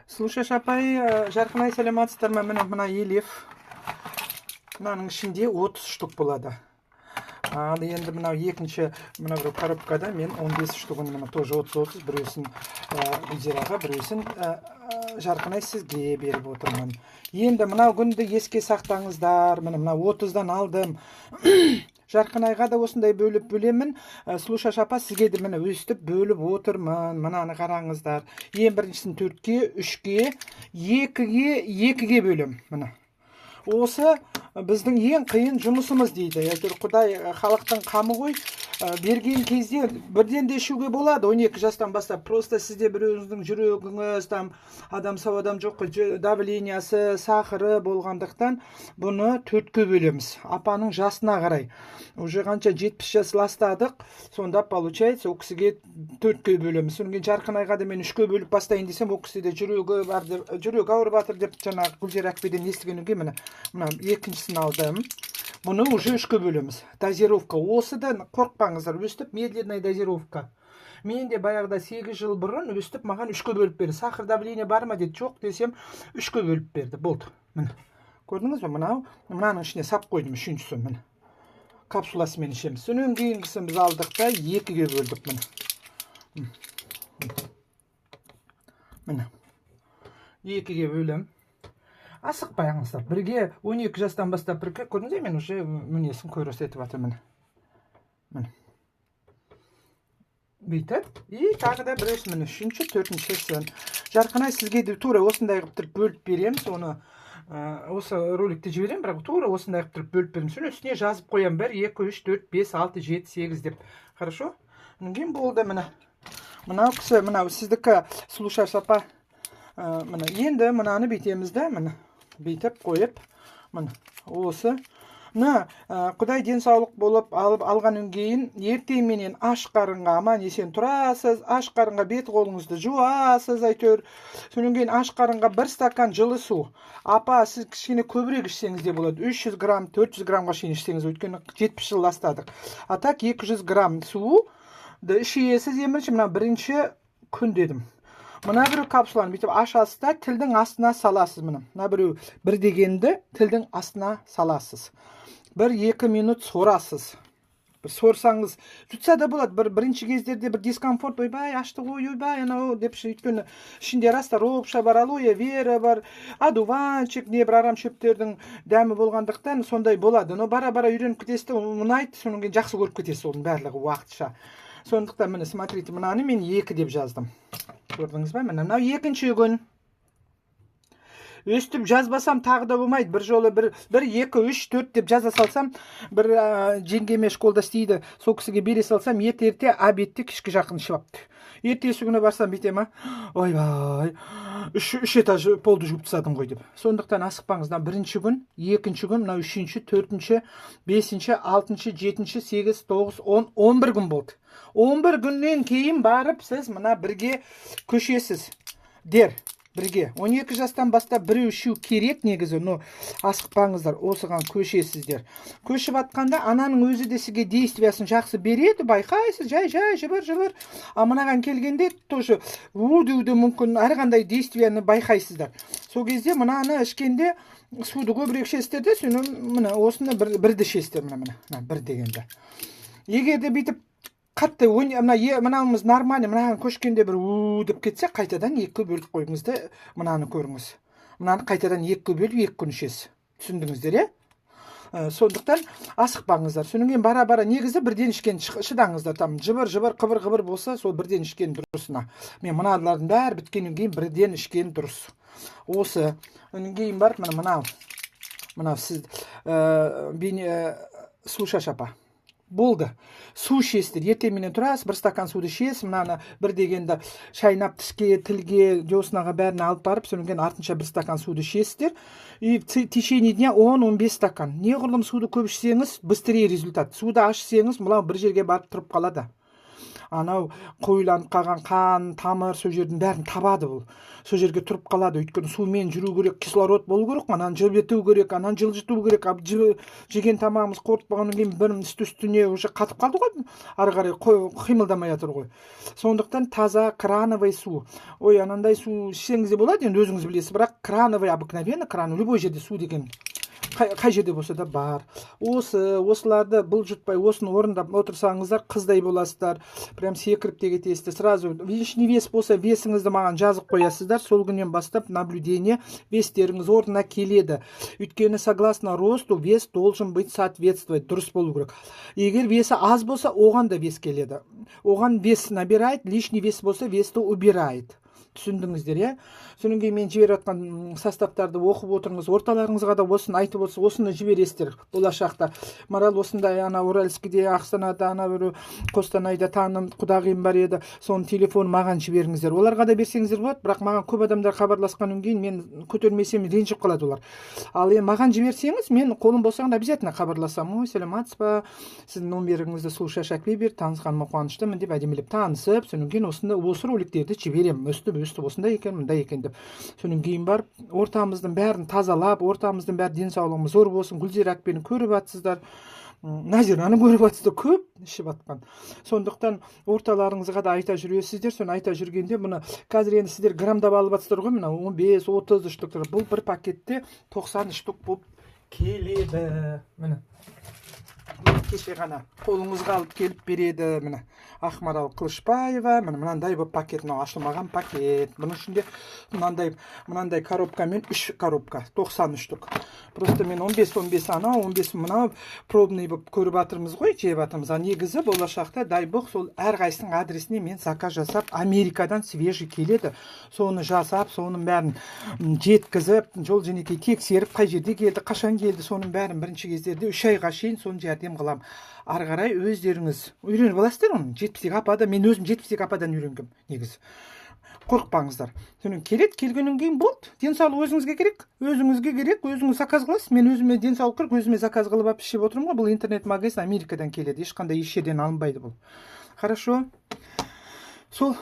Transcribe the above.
Слушай, апай, жарқынай сәлематсыздар ма? Мына елев. Мынаның ішінде 30 штук болады. Ал енді мынау екінші мына бір коробкада мен 15 штугын мына тоже 30-30 біреусін Гүлзираға, біреусін жарқынай сізге беріп отырмын. Енді мынау күнді еске сақтаңыздар. Мына 30-дан алдым. Жарқынайға да осындай бөліп бөлемін. Слушай, апа, сізге де міне өстіп бөліп отырмын. Мынаны қараңыздар. Ең біріншісін 4-ке, 3-ке, 2-ге бөлем. Мына. Осы біздің ең қиын жұмысымыз дейді. Егер Құдай халықтың қамы ғой, берген кезде бірден де ішуге болады. 12 жастан бастап. Просто сізде біреуіңіздің жүрегіңіз, адам сау адам жоқ, давлениясы, сахары болғандықтан бұны 4-ке бөлеміз. Апаның жасына қарай. Уже қанша 70 жас ластадық, сонда получается ол кісіге 4-ке бөлеміз. Сонымен Жарқынайға да мен 3-ке бөліп бастайын десем, ол кісіде жүрегі бар деп, жүрегі ауырып жатыр деп жаңағы Гүлзира әпкеден естігенге мына екіншісін алдым. Бұны уже 3-ке бөлеміз. Дозировка. Осыдан қорықпаңыздар. Өстіп медленная дозировка. Мен де баяғыда 8 жыл бұрын өстіп маған 3-ке бөліп берді. Сахар давление бар ма деді. Жоқ десем 3-ке бөліп берді. Болды. Міне. Көрдіңіз бе? Мынаның ішіне сап қойдым үшіншісін. Міне. Капсуласымен ішеміз. Сонан кейінгісін біз алдық та 2-ге бөлдік. Міне. 2-ге бөлем. Асықпайыңыздар. Бірге 12 жастан бастап бірге көрдіңіз, мен уже мінесін көрсетіп жатырмын. Міне. Бүйтіп, и тағы да біреусін, міне, 3-ші, 4-шісін. Жарқынай сізге де тура осындай қып бөліп берем, соны осы роликті жіберем, бірақ тура осындай қып бөліп берем. Соны үстіне жазып қоям, 1, 2, 3, 4, 5, 6, 7, 8 деп. Хорошо? Нүнген болды, міне. Мынау кісі, мынау сіздікі, слушай, апа. Міне, енді мынаны бейтеміз да, міне. Бейтіп қойып, міне, осы. Құдай денсаулық болып алғаннан кейін ертеңменен аш қарынға аман есен тұрасыз, аш қарынға бет қолыңызды жуасыз, әйтеуір. Сонан кейін аш қарынға 1 стакан жылы су. Апа, сіз кішкене көбірек ішсеңіз де болады. 300 грамм, 400 граммға шейін ішсеңіз, өйткені 70 жыл ластадық. А так 200 грамм суды ішесіз. Мына бірінші күн дедім. Мына біреу капсуланы бүйтіп ашасыз да тілдің астына саласыз. Мына біреу бір дегенді тілдің астына саласыз. 1-2 минут сорасыз. Сорсаңыз жұтса да болады. Бірінші кездерде бір дискомфорт, ойбай, ашты ғой, ойбай, анау деп, өйткені ішінде раста ропша бар, алоэ вера бар, адуванчик, не бір арам шөптердің дәмі болғандықтан сондай болады. Но бара-бара үйреніп кетесіз, ұнайды, сонан кейін жақсы көріп кетесіз оның барлығы уақытша. Сондықтан міне, смотрите, мынаны мен 2 деп жаздым. Көрдіңіз бе? Мынау екінші күн. Өстіп жазбасам тағы да болмайды. Bir жолы 1, 2, 3, 4 деп жаза салсам, бір жеңгеме школда істейді. Сол кісіге бере салсам, ерте обедте кешке жақын ішіп апты. Ертесі күні барсам бүйтем, ойбай, 3 этаж полды жуып тастадым ғой деп. Сондықтан асықпаңыздар. 1-ші күн, 2-ші күн, мынау 3-ші, 4-ші, 5-ші, 6-ші, 7-ші, 8, 9, 10, 11 күн болды. 11 күннен кейін барып сіз мына бірге көшесіз. Бірге. 12 жастан бастап біреу ішу керек негізі, но асықпаңыздар, осыған көшесіздер. Көшіп атқанда ананың өзі де сізге действиясын жақсы береді, байқайсыз, жай, жыбыр. А мынаған келгенде тоже өді мүмкін әрқандай действияны байқайсыздар. Сол кезде мынаны ішкенде суды көбірек ішесіздер де, мына осыны бірді ішесіздер, мына бір дегенде. Егер де бүйтіп қатты мынауымыз нормально, мынаған көшкенде бір деп кетсе, қайтадан 2-ке бөліп қойыңыз да, мынаны көріңіз. Мынаны қайтадан 2-ке бөліп 2 күн ішесіз. Түсіндіңіздер, е? Сондықтан асықпаңыздар. Сонан кейін бара-бара негізі бірден ішкен шыдаңыздар. Жыбыр, қыбыр болса, сол бірден ішкен дұрысына. Мен мыналардың бәрі біткеннен кейін бірден ішкен дұрыс. Осы. Онан кейін бар, мынау сіз слушай, апа. Болды. Су ішесіздер. Ертеңменен тұрасыз, 1 стакан суды ішесіз. Мынаны бір дегенді шайнап тіске, тілге, деснаға бәрін алып барып, сонан кейін артынша 1 стакан суды ішесіздер. И в течение дня 10-15 стакан. Неғұрлым суды көп ішсеңіз, быстрее результат. Суды ашсеңіз, мұлау бір жерге барып тұрып қалады. анау қоюланып қалған қан тамыр сол жердің бәрін табады бұл. Сол жерге тұрып қалады, өйткені сумен жүру керек, кислород болу керек, ананы жылыту керек, ананы жылжыту керек. Жеген тамағымыз қорытпағаннан кейін бір үсті-үстіне уже қатып қалды ғой, ары қарай қимылдамай жатыр ғой. Сондықтан таза крановый су. Ой, анандай су ішсеңіз де болады, енді өзіңіз білесіз, бірақ крановый, обыкновенный кран, любой жерде су деген қай жерде болса да бар. Осыларды бұлжытпай, осыны орындап отырсаңыздар, қыздай боласыздар. Прям секіріп те кетесіздер. Сразу лишний вес болса, весіңізді маған жазып қоясыздар. Сол күннен бастап наблюдение, вестеріңіз орнына келеді. Өйткені согласно росту вес должен быть соответствовать, дұрыс болу керек. Егер весі аз болса, оған да вес келеді. Оған вес набирает, лишний вес болса, весті убирает. Түсіндіңіздер, иә? Содан кейін мен жіберіп жатқан составтарды оқып отырыңыз, орталарыңызға да осыны айтып отырсыз, осыны жібересіздер болашақта. Марал осындай ана Уральскіде, Ақстанада, ана бір Қостанайда таным құдағиым бар еді, соның телефонын маған жіберіңіздер. Оларға да берсеңіздер болады, бірақ маған көп адамдар хабарласқаннан кейін мен көтермесем ренжіп қалады олар. Ал енді маған жіберсеңіз, мен қолым болсаң да обязательно хабарласам. Ой, сәлеметсіз ба? Сіздің номеріңізді Сұлуша Шәкбибер, танысқаныма қуаныштымын деп әдемілеп танысып, содан кейін осы роликтерді жіберемін. Өстіп осындай екен, мындай екен деп. Содан кейін барып, ортамыздың бәрін тазалап, ортамыздың бәрі денсаулығымыз зор болсын. Гүлзира әпкені көріп жатсыздар. Назираны көріп жатсыздар, көп ішіп жатқан. Сондықтан орталарыңызға да айта жүресіздер. Соны айта жүргенде мұны қазір енді сіздер грамдап алып жатсыздар ғой, мына 15-30 штук. Бұл бір пакетте 90 штук болып келеді. Міне. Кеше ғана қолыңызға алып келіп береді. Міне Ақмарал Қылышбаева, мынандай бұл пакет, мынау ашылмаған пакет. Бұның ішінде мынандай коробкамен 3 коробка, 90 штук. Просто мен 15 анау, 15 мынау пробный болып көріп жатырмыз ғой, жеп жатырмыз. А негізі болашақта дай бог сол әрқайсының адресіне мен заказ жасап, Америкадан свежий келеді. Соны жасап, соның бәрін жеткізіп, жол жөнекей тексеріп, қай жерде келді, қашан келді, соның бәрін бірінші кездерде 3 айға шейін соны жәрдем қылам. Ары қарай өздеріңіз үйреніп аласыздар оны. Жетпістегі апада, мен өзім жетпістегі ападан үйренгем негізі. Қорықпаңыздар. Соның келгеннен кейін болды. Денсаулық өзіңізге керек, өзіңіз заказ қыласыз. Мен өзіме денсаулық керек, өзіме заказ қылып алып ішіп отырмын ғой. Бұл интернет-магазин Америкадан келеді. Ешқандай еш жерден алынбайды бұл. Хорошо. Сол